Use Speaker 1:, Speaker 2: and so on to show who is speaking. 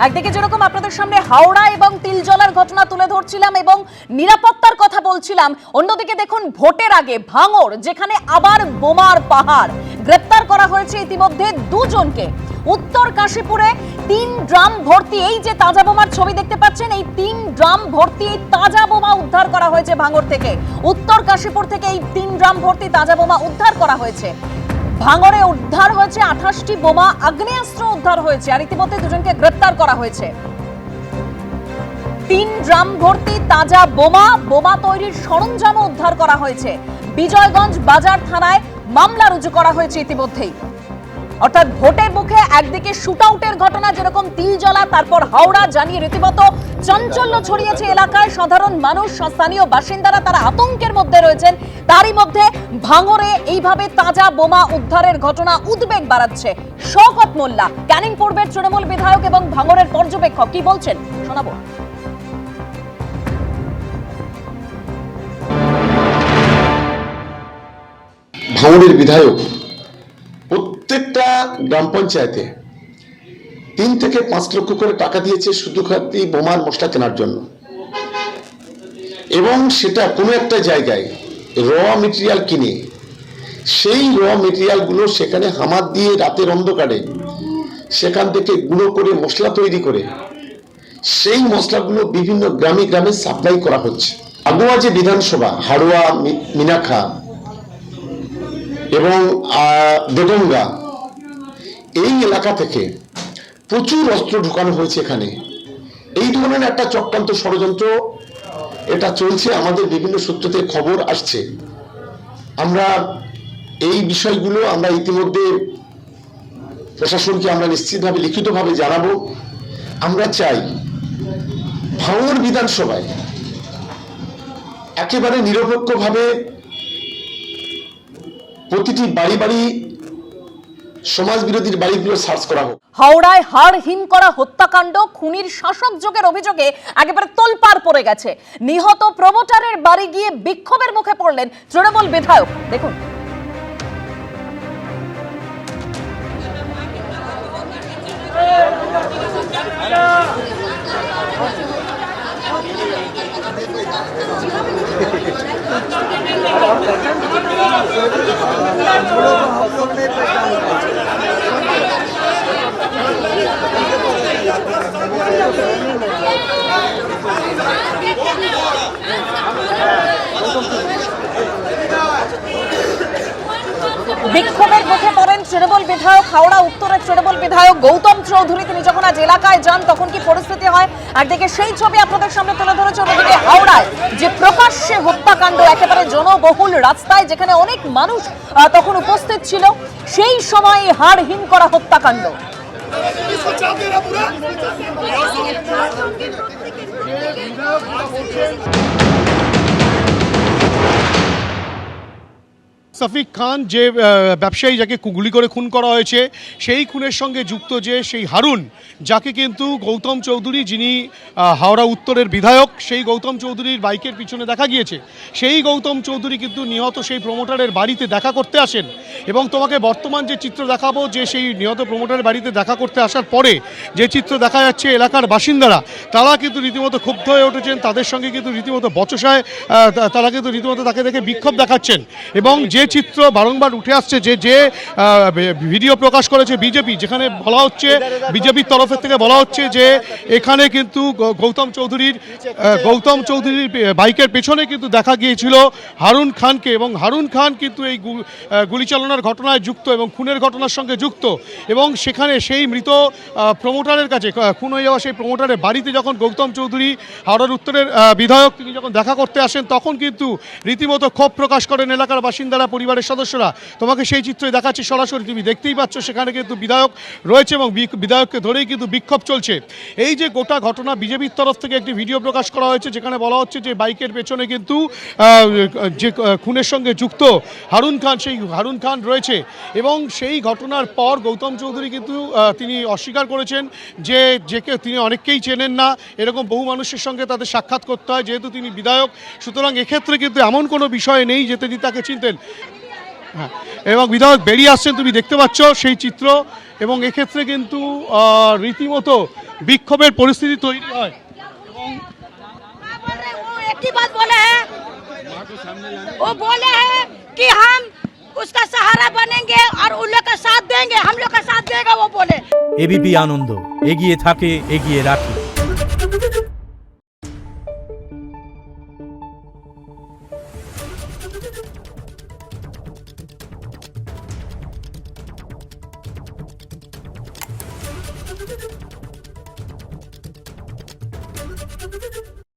Speaker 1: একদিকে যেরকম আপনাদের সামনে হাওড়া এবং তিলজলার ঘটনা তুলে ধরছিলাম এবং নিরাপত্তার কথা বলছিলাম, অন্যদিকে দেখুন ভোটের আগে ভাঙড়, যেখানে আবার বোমার পাহাড়। গ্রেপ্তার করা হয়েছে ইতিমধ্যে দুজনকে। উত্তর কাশীপুরে 3 ড্রাম ভর্তি, এই যে তাজা বোমার ছবি দেখতে পাচ্ছেন, এই 3 ড্রাম ভর্তি তাজা বোমা উদ্ধার করা হয়েছে ভাঙড় থেকে। উত্তর কাশীপুর থেকে এই 3 ড্রাম ভর্তি তাজা বোমা উদ্ধার করা হয়েছে। ভাঙড়ে উদ্ধার হয়েছে 28টি বোমা, আগ্নেয়াস্ত্র উদ্ধার হয়েছে, আর ইতিমধ্যে দুজনকে গ্রেপ্তার করা হয়েছে। 3 ড্রাম ভর্তি তাজা বোমা, বোমা তৈরির সরঞ্জামও উদ্ধার করা হয়েছে। বিজয়গঞ্জ বাজার থানায় মামলা রুজু করা হয়েছে ইতিমধ্যেই। অর্থাৎ ভোটের মুখে একদিকে শুটআউটের ঘটনা, যেরকম তিলজলা, তারপর হাওড়া, জানিয়ে রীতিমতো চাঞ্চল্য ছড়িয়েছে এলাকায়। সাধারণ মানুষ, স্থানীয় বাসিন্দারা তারা আতঙ্কের মধ্যে রয়েছেন। তারই মধ্যে ভাঙড়ে এইভাবে তাজা বোমা উদ্ধারের ঘটনা উদ্বেগ বাড়াচ্ছে। শওকত মোল্লা, ক্যানিং পূর্বের তৃণমূল বিধায়ক এবং ভাঙড়ের পর্যবেক্ষক, কি বলছেন শোনাবো।
Speaker 2: ভাঙড়ের বিধায়ক প্রত্যেকটা গ্রাম পঞ্চায়েতে 3 থেকে 5 লক্ষ করে টাকা দিয়েছে শুধু খাতি বোমার মশলা কেনার জন্য, এবং সেটা কোনো একটা জায়গায় র মেটেরিয়াল কিনে সেই র মেটেরিয়ালগুলো সেখানে হামার দিয়ে রাতের অন্ধকারে সেখান থেকে গুঁড়ো করে মশলা তৈরি করে সেই মশলাগুলো বিভিন্ন গ্রামে গ্রামে সাপ্লাই করা হচ্ছে। আগুয়া যে বিধানসভা হাড়োয়া, মিনাখা এবং দেগঙ্গা, এই এলাকা থেকে প্রচুর অস্ত্র ঢুকানো হয়েছে এখানে। এই ধরনের একটা চক্রান্ত ষড়যন্ত্র এটা চলছে, আমাদের বিভিন্ন সূত্র থেকে খবর আসছে। আমরা এই বিষয়গুলো আমরা ইতিমধ্যে প্রশাসনকে আমরা নিশ্চিতভাবে লিখিতভাবে জানাবো। আমরা চাই ভাঙড় বিধানসভায় একেবারে নিরপেক্ষভাবে প্রতিটি বাড়ি বাড়ি সমাজ বিরোধীর বাড়িগুলো সার্চ করা হোক।
Speaker 1: হাওড়ায় হাড় হিম করা হত্যাকাণ্ড, খুনির শাসক যোগের অভিযোগে একেবারে তোলপাড় পড়ে গেছে। নিহত প্রমোটারের বাড়ি গিয়ে বিক্ষোভের মুখে পড়লেন তৃণমূল বিধায়ক। দেখুন। বিক্ষোভের মুখে পড়েন তৃণমূল বিধায়ক, হাওড়া উত্তরের তৃণমূল বিধায়ক গৌতম চৌধুরী। তিনি যখন আজ এলাকায় যান তখন কি পরিস্থিতি হয় একদিকে সেই ছবি আপনাদের সামনে তুলে ধরেছে, অন্যদিকে হাওড়ায় যে প্রকাশ্যে হত্যাকাণ্ড, একেবারে জনবহুল রাস্তায় যেখানে অনেক মানুষ তখন উপস্থিত ছিল, সেই সময় হাড় হিম করা হত্যাকাণ্ড।
Speaker 3: সফিক খান, যে ব্যবসায়ী যাকে গুলি করে খুন করা হয়েছে, সেই খুনের সঙ্গে যুক্ত যে সেই হারুন, যাকে কিন্তু গৌতম চৌধুরী, যিনি হাওড়া উত্তরের বিধায়ক, সেই গৌতম চৌধুরীর বাইকের পিছনে দেখা গিয়েছে। সেই গৌতম চৌধুরী কিন্তু নিহত সেই প্রমোটারের বাড়িতে দেখা করতে আসেন। এবং তোমাকে বর্তমান যে চিত্র দেখাবো, যে সেই নিহত প্রমোটারের বাড়িতে দেখা করতে আসার পরে যে চিত্র দেখা যাচ্ছে, এলাকার বাসিন্দারা তারা কিন্তু রীতিমতো ক্ষুব্ধ হয়ে উঠেছেন। তাদের সঙ্গে কিন্তু রীতিমতো বচসায় তারা কিন্তু রীতিমতো তাকে দেখে বিক্ষোভ দেখাচ্ছেন। এবং যে চিত্র বারংবার উঠে আসছে, যে ভিডিও প্রকাশ করেছে বিজেপি, যেখানে বলা হচ্ছে, বিজেপির তরফের থেকে বলা হচ্ছে যে এখানে কিন্তু গৌতম চৌধুরীর বাইকের পেছনে কিন্তু দেখা গিয়েছিল হারুন খানকে, এবং হারুন খান কিন্তু এই গুলি চালানোর ঘটনায় যুক্ত এবং খুনের ঘটনার সঙ্গে যুক্ত। এবং সেখানে সেই মৃত প্রমোটারের কাছে, খুন হয়ে যাওয়া সেই প্রমোটারের বাড়িতে যখন গৌতম চৌধুরী, হাওড়ার উত্তরের বিধায়ক, তিনি যখন দেখা করতে আসেন, তখন কিন্তু রীতিমতো ক্ষোভ প্রকাশ করেন এলাকার বাসিন্দারা, পরিবারের সদস্যরা। তোমাকে সেই চিত্রই দেখাচ্ছি সরাসরি, তুমি দেখতেই পাচ্ছ সেখানে কিন্তু বিধায়ক রয়েছে এবং বিধায়ককে ধরেই কিন্তু বিক্ষোভ চলছে। এই যে গোটা ঘটনা, বিজেপির তরফ থেকে একটি ভিডিও প্রকাশ করা হয়েছে, যেখানে বলা হচ্ছে যে বাইকের পেছনে কিন্তু যে খুনের সঙ্গে যুক্ত হারুন খান, সেই হারুন খান রয়েছে। এবং সেই ঘটনার পর গৌতম চৌধুরী কিন্তু তিনি অস্বীকার করেছেন যে তিনি অনেককেই চেনেন না, এরকম বহু মানুষের সঙ্গে তাদের সাক্ষাৎ করতে হয়, যেহেতু তিনি বিধায়ক, সুতরাং এক্ষেত্রে কিন্তু এমন কোনো বিষয় নেই যে তিনি তাকে চিনতেন। হ্যাঁ, এবং বিধায়ক বেরিয়ে আসছেন, তুমি দেখতে পাচ্ছ সেই চিত্র। এবং এক্ষেত্রে কিন্তু রীতিমতো বিক্ষোভের পরিস্থিতি তৈরি হয়।
Speaker 4: वो एक ही बात बोले हैं, वो बोले हैं कि हम उसका सहारा बनेंगे और उन लोग का साथ देंगे, हम लोग का साथ देगा, वो बोले।
Speaker 5: এবিপি আনন্দ এগিয়ে থাকে এগিয়ে রাখে।